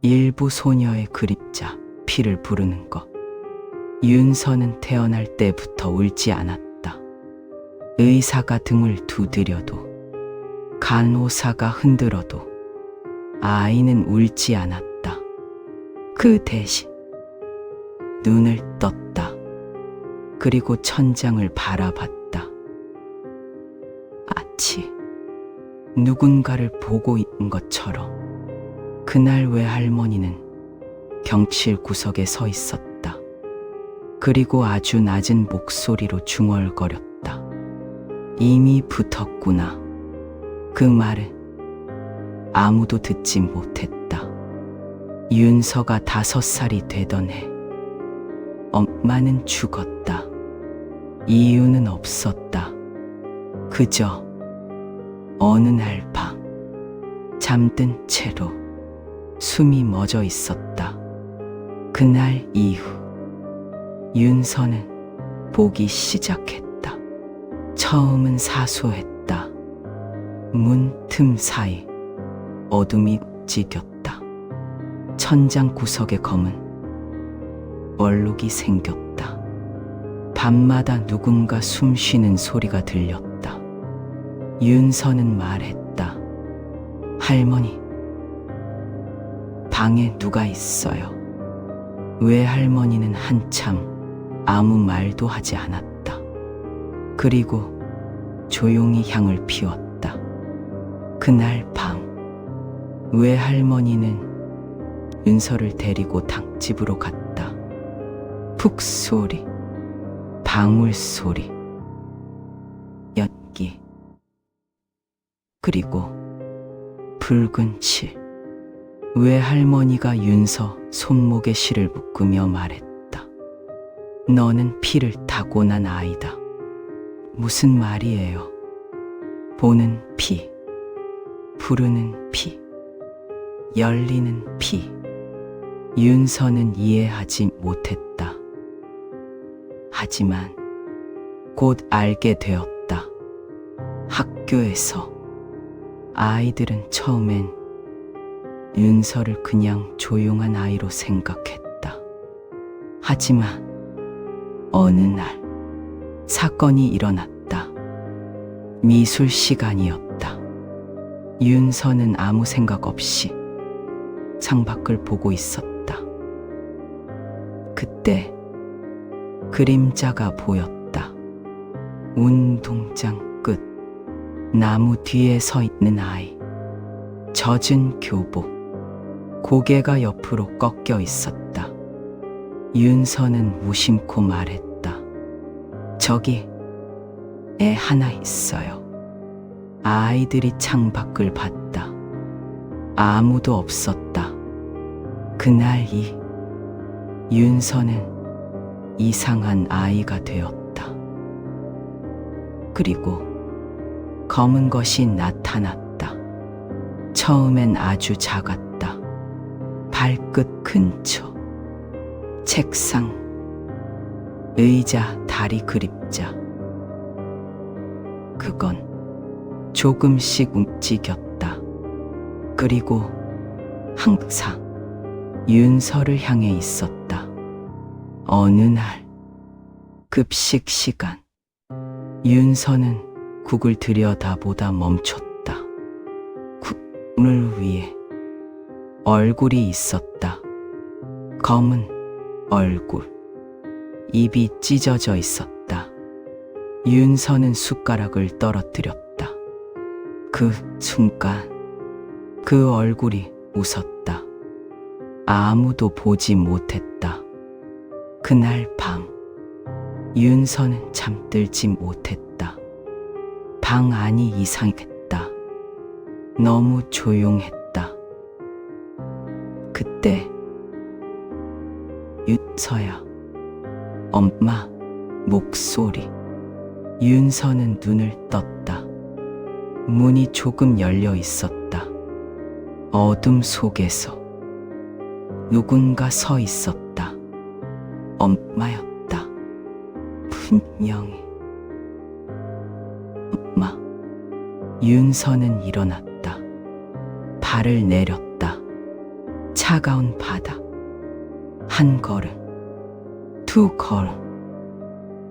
일부 소녀의 그림자, 피를 부르는 것. 윤서는 태어날 때부터 울지 않았다. 의사가 등을 두드려도, 간호사가 흔들어도 아이는 울지 않았다. 그 대신 눈을 떴다. 그리고 천장을 바라봤다. 마치 누군가를 보고 있는 것처럼 그날 외할머니는 경칠 구석에 서 있었다. 그리고 아주 낮은 목소리로 중얼거렸다. 이미 붙었구나. 그 말은 아무도 듣지 못했다. 윤서가 5살이 되던 해, 엄마는 죽었다. 이유는 없었다. 그저 어느 날 밤, 잠든 채로 숨이 멎어 있었다. 그날 이후 윤서는 보기 시작했다. 처음은 사소했다. 문틈 사이 어둠이 움직였다. 천장 구석에 검은 얼룩이 생겼다. 밤마다 누군가 숨 쉬는 소리가 들렸다. 윤서는 말했다. 할머니, 방에 누가 있어요? 외할머니는 한참 아무 말도 하지 않았다. 그리고 조용히 향을 피웠다. 그날 밤, 외할머니는 윤서를 데리고 닭집으로 갔다. 푹 소리, 방울 소리, 연기, 그리고 붉은 실. 외할머니가 윤서 손목에 실을 묶으며 말했다. 너는 피를 타고난 아이다. 무슨 말이에요? 보는 피, 부르는 피, 열리는 피. 윤서는 이해하지 못했다. 하지만 곧 알게 되었다. 학교에서 아이들은 처음엔 윤서를 그냥 조용한 아이로 생각했다. 하지만 어느 날 사건이 일어났다. 미술 시간이었다. 윤서는 아무 생각 없이 창밖을 보고 있었다. 그때 그림자가 보였다. 운동장 끝, 나무 뒤에 서 있는 아이. 젖은 교복, 고개가 옆으로 꺾여 있었다. 윤서는 무심코 말했다. 저기 애 하나 있어요. 아이들이 창밖을 봤다. 아무도 없었다. 그날 윤서는 이상한 아이가 되었다. 그리고 검은 것이 나타났다. 처음엔 아주 작았다. 발끝 근처, 책상, 의자, 다리 그림자. 그건 조금씩 움직였다. 그리고 항상 윤서를 향해 있었다. 어느 날 급식 시간, 윤서는 국을 들여다보다 멈췄다. 국물 위에 얼굴이 있었다. 검은 얼굴, 입이 찢어져 있었다. 윤서는 숟가락을 떨어뜨렸다. 그 순간 그 얼굴이 웃었다. 아무도 보지 못했다. 그날 밤 윤서는 잠들지 못했다. 방 안이 이상했다. 너무 조용했다. 그때 윤서야, 엄마 목소리. 윤서는 눈을 떴다. 문이 조금 열려 있었다. 어둠 속에서 누군가 서 있었다. 엄마였다. 분명히. 엄마. 윤서는 일어났다. 발을 내렸다. 차가운 바다. 한 걸음, 두 걸음,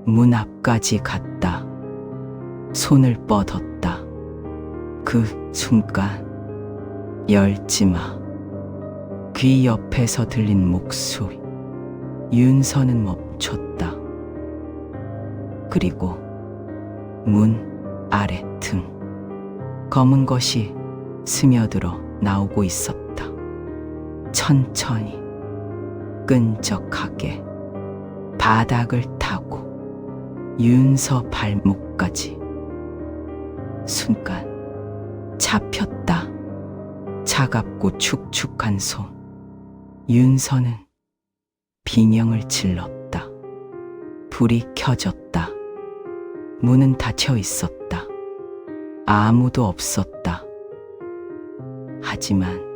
문 앞까지 갔다. 손을 뻗었다. 그 순간 열지 마. 귀 옆에서 들린 목소리. 윤서는 멈췄다. 그리고 문 아래 등 검은 것이 스며들어 나오고 있었다. 천천히 끈적하게 바닥을 타고 윤서 발목까지. 순간 잡혔다. 차갑고 축축한 손. 윤서는 비명을 질렀다. 불이 켜졌다. 문은 닫혀 있었다. 아무도 없었다. 하지만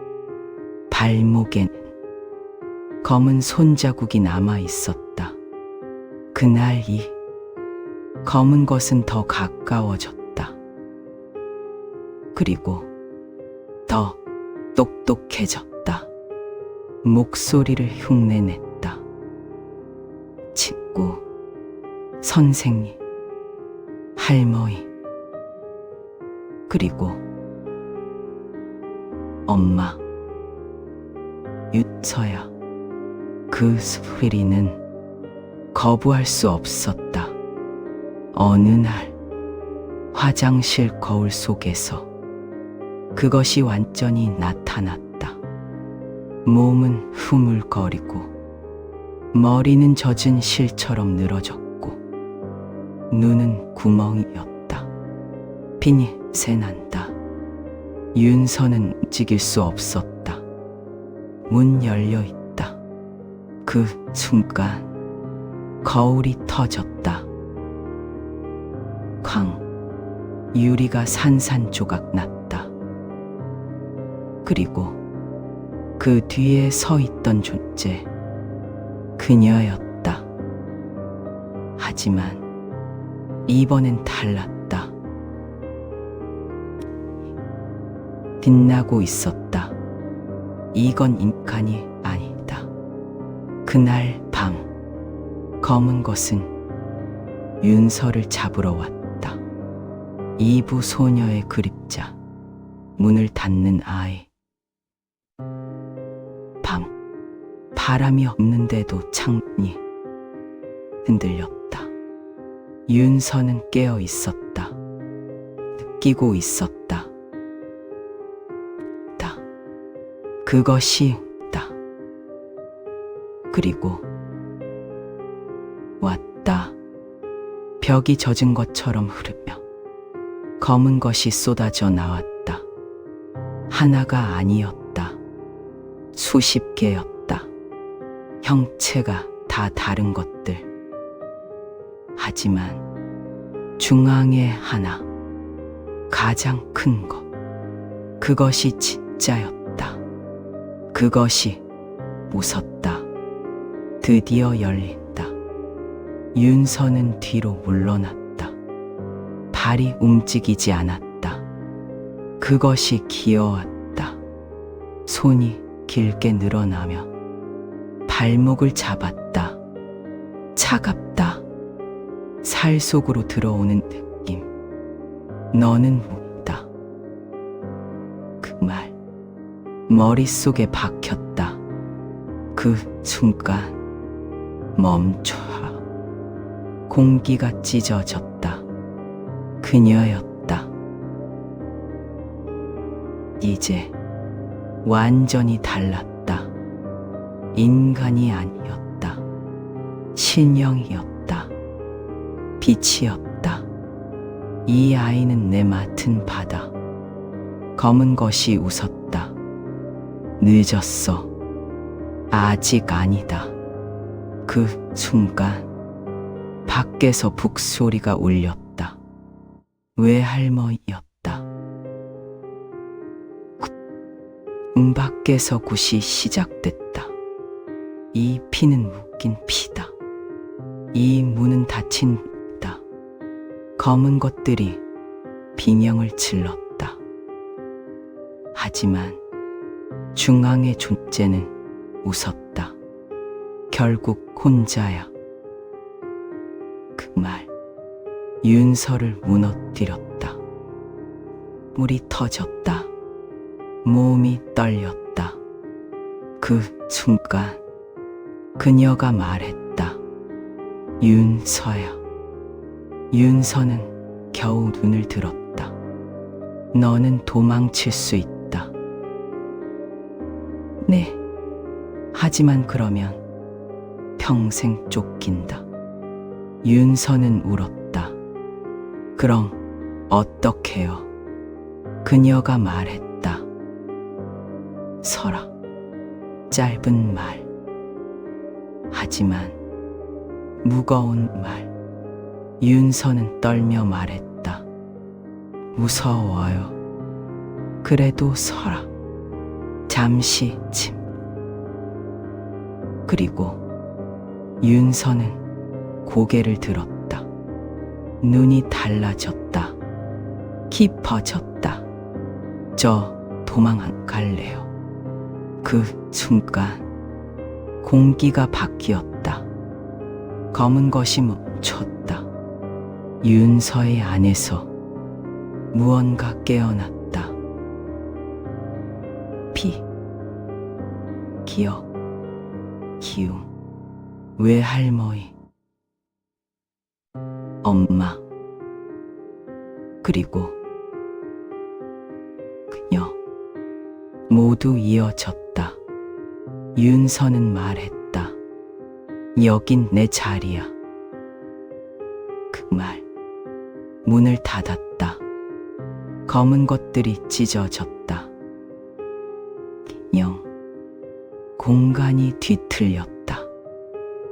발목에는 검은 손자국이 남아 있었다. 그날 이 검은 것은 더 가까워졌다. 그리고 더 똑똑해졌다. 목소리를 흉내냈다. 친구, 선생님, 할머니, 그리고 엄마. 윤서야. 그 소리는 거부할 수 없었다. 어느 날 화장실 거울 속에서 그것이 완전히 나타났다. 몸은 흐물거리고 머리는 젖은 실처럼 늘어졌고 눈은 구멍이었다. 피니 새난다. 윤서는 움직일 수 없었다. 문 열려 있다. 그 순간 거울이 터졌다. 쾅! 유리가 산산조각 났다. 그리고 그 뒤에 서 있던 존재, 그녀였다. 하지만 이번엔 달랐다. 빛나고 있었다. 이건 인간이 아니다. 그날 밤 검은 것은 윤서를 잡으러 왔다. 이부 소녀의 그림자, 문을 닫는 아이. 밤, 바람이 없는데도 창문이 흔들렸다. 윤서는 깨어 있었다. 느끼고 있었다. 그것이 다. 그리고 왔다. 벽이 젖은 것처럼 흐르며 검은 것이 쏟아져 나왔다. 하나가 아니었다. 수십 개였다. 형체가 다 다른 것들. 하지만 중앙에 하나, 가장 큰 것. 그것이 진짜였다. 그것이 웃었다. 드디어 열린다. 윤서는 뒤로 물러났다. 발이 움직이지 않았다. 그것이 기어왔다. 손이 길게 늘어나며 발목을 잡았다. 차갑다. 살 속으로 들어오는 느낌. 너는 묻다. 그 말 머릿속에 박혔다. 그 순간 멈춰. 공기가 찢어졌다. 그녀였다. 이제 완전히 달랐다. 인간이 아니었다. 신령이었다. 빛이었다. 이 아이는 내 맡은 바다. 검은 것이 웃었다. 늦었어. 아직 아니다. 그 순간 밖에서 북소리가 울렸다. 외할머니였다. 밖에서 굿이 시작됐다. 이 피는 묶인 피다. 이 문은 닫힌다. 검은 것들이 비명을 질렀다. 하지만 중앙의 존재는 웃었다. 결국 혼자야. 그 말 윤서를 무너뜨렸다. 물이 터졌다. 몸이 떨렸다. 그 순간 그녀가 말했다. 윤서야. 윤서는 겨우 눈을 들었다. 너는 도망칠 수 있다. 네. 하지만 그러면 평생 쫓긴다. 윤서는 울었다. 그럼 어떡해요? 그녀가 말했다. 설아. 짧은 말. 하지만 무거운 말. 윤서는 떨며 말했다. 무서워요. 그래도 설아. 잠시 침. 그리고 윤서는 고개를 들었다. 눈이 달라졌다. 깊어졌다. 저 도망 안 갈래요. 그 순간 공기가 바뀌었다. 검은 것이 멈췄다. 윤서의 안에서 무언가 깨어났다. 피, 기억, 기움, 외할머니, 엄마, 그리고 그녀 모두 이어졌다. 윤서는 말했다. 여긴 내 자리야. 그 말 문을 닫았다. 검은 것들이 찢어졌다. 인형 공간이 뒤틀렸다.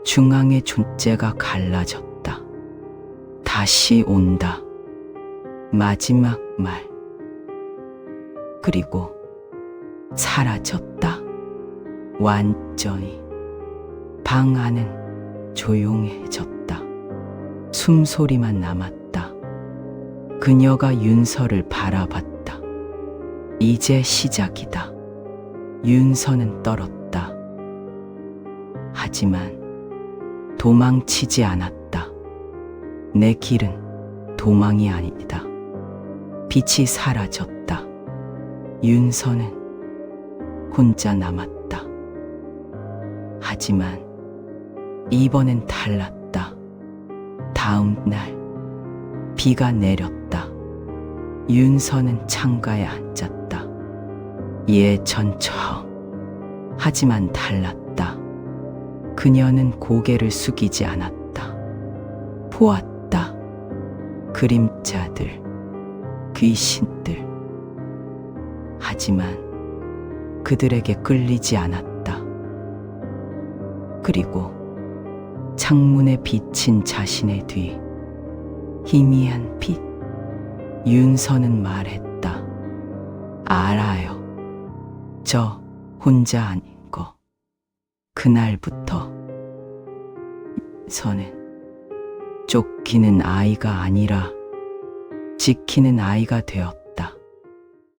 중앙의 존재가 갈라졌다. 다시 온다. 마지막 말. 그리고 사라졌다. 완전히. 방 안은 조용해졌다. 숨소리만 남았다. 그녀가 윤서를 바라봤다. 이제 시작이다. 윤서는 떨었다. 하지만 도망치지 않았다. 내 길은 도망이 아니다. 빛이 사라졌다. 윤서는 혼자 남았다. 하지만 이번엔 달랐다. 다음 날 비가 내렸다. 윤서는 창가에 앉았다. 예전처럼. 하지만 달랐다. 그녀는 고개를 숙이지 않았다. 보았다. 그림자들, 귀신들. 하지만 그들에게 끌리지 않았다. 그리고 창문에 비친 자신의 뒤, 희미한 빛. 윤서는 말했다. 알아요. 저 혼자 아닌 거. 그날부터 윤서는 쫓기는 아이가 아니라 지키는 아이가 되었다.